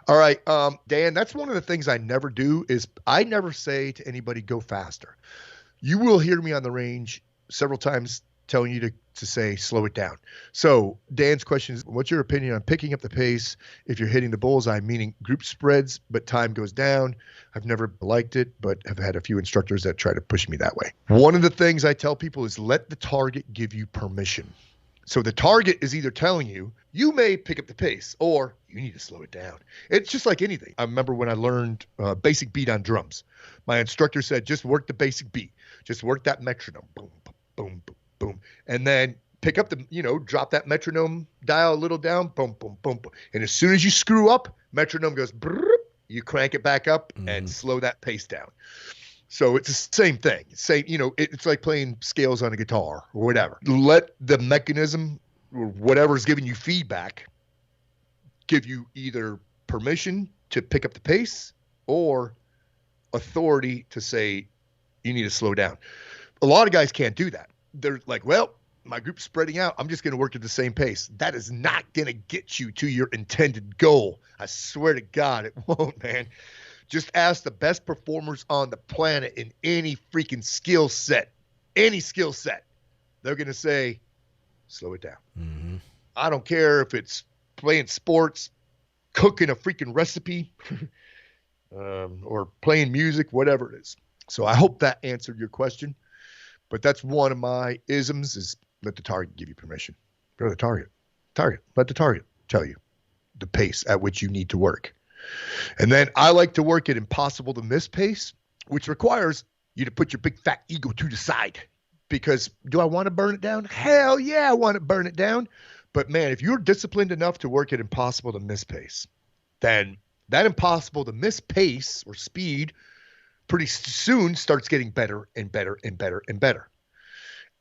All right, Dan, that's one of the things I never do is I never say to anybody, go faster. You will hear me on the range several times telling you to say slow it down. So Dan's question is, what's your opinion on picking up the pace if you're hitting the bullseye, meaning group spreads, but time goes down? I've never liked it, but have had a few instructors that try to push me that way. One of the things I tell people is let the target give you permission. So the target is either telling you, you may pick up the pace, or you need to slow it down. It's just like anything. I remember when I learned basic beat on drums. My instructor said, just work the basic beat. Just work that metronome. Boom, boom, boom, boom, boom. And then pick up drop that metronome dial a little down. Boom, boom, boom, boom. And as soon as you screw up, metronome goes, brrr, you crank it back up and slow that pace down. So it's the same thing. It's like playing scales on a guitar or whatever. Let the mechanism or whatever's giving you feedback give you either permission to pick up the pace or authority to say you need to slow down. A lot of guys can't do that. They're like, well, my group's spreading out. I'm just going to work at the same pace. That is not going to get you to your intended goal. I swear to God, it won't, man. Just ask the best performers on the planet in any freaking skill set, any skill set. They're going to say, slow it down. Mm-hmm. I don't care if it's playing sports, cooking a freaking recipe, or playing music, whatever it is. So I hope that answered your question. But that's one of my isms is let the target give you permission. Go to the target. Let the target tell you the pace at which you need to work. And then I like to work at impossible to miss pace, which requires you to put your big fat ego to the side. Because do I want to burn it down? Hell yeah, I want to burn it down. But man, if you're disciplined enough to work at impossible to miss pace, then that impossible to miss pace or speed pretty soon starts getting better and better and better and better.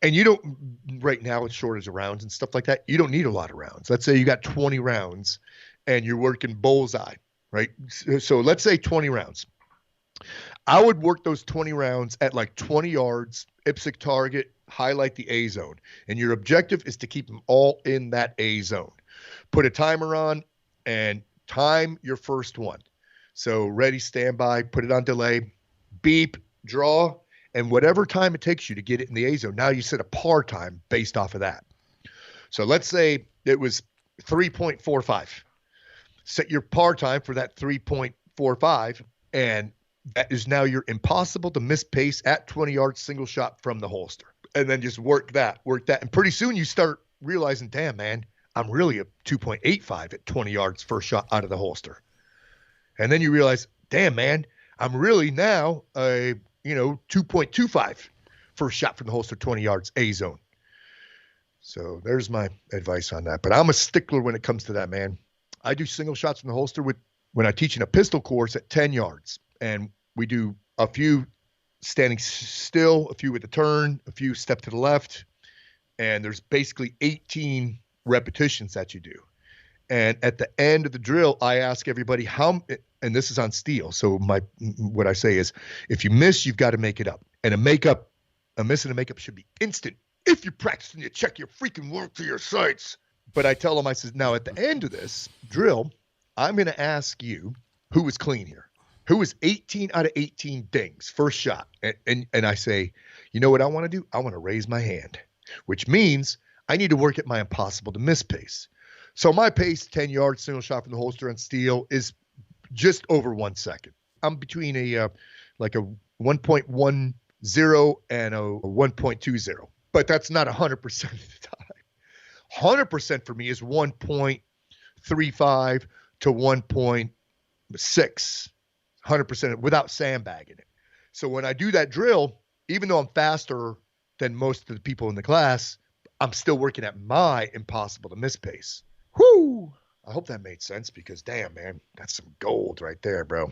And you don't, right now with shortage of rounds and stuff like that, you don't need a lot of rounds. Let's say you got 20 rounds and you're working bullseye, right? So let's say 20 rounds. I would work those 20 rounds at like 20 yards, IPSC target, highlight the A zone. And your objective is to keep them all in that A zone. Put a timer on and time your first one. So ready, stand by, put it on delay, beep, draw, and whatever time it takes you to get it in the A zone. Now you set a par time based off of that. So let's say it was 3.45. Set your par time for that 3.45, and that is now your impossible to miss pace at 20 yards single shot from the holster. And then just work that. And pretty soon you start realizing, damn, man, I'm really a 2.85 at 20 yards first shot out of the holster. And then you realize, damn, man, I'm really now a 2.25 first shot from the holster, 20 yards, A zone. So there's my advice on that. But I'm a stickler when it comes to that, man. I do single shots from the holster when I teach in a pistol course at 10 yards. And we do a few standing still, a few with the turn, a few step to the left. And there's basically 18 repetitions that you do. And at the end of the drill, I ask everybody and this is on steel. So what I say is, if you miss, you've got to make it up. And a miss and a makeup should be instant. If you're practicing, you check your freaking work to your sights. But I tell them, I says, now at the end of this drill, I'm going to ask you who was clean here, who was 18 out of 18 dings, first shot. And I say, you know what I want to do? I want to raise my hand, which means I need to work at my impossible to miss pace. So my pace, 10 yards, single shot from the holster on steel, is just over 1 second. I'm between a 1.10 and a 1.20, but that's not 100% of the time. 100% for me is 1.35 to 1.6, 100% without sandbagging it. So when I do that drill, even though I'm faster than most of the people in the class, I'm still working at my impossible to miss pace. Whoo! I hope that made sense because damn, man, that's some gold right there, bro.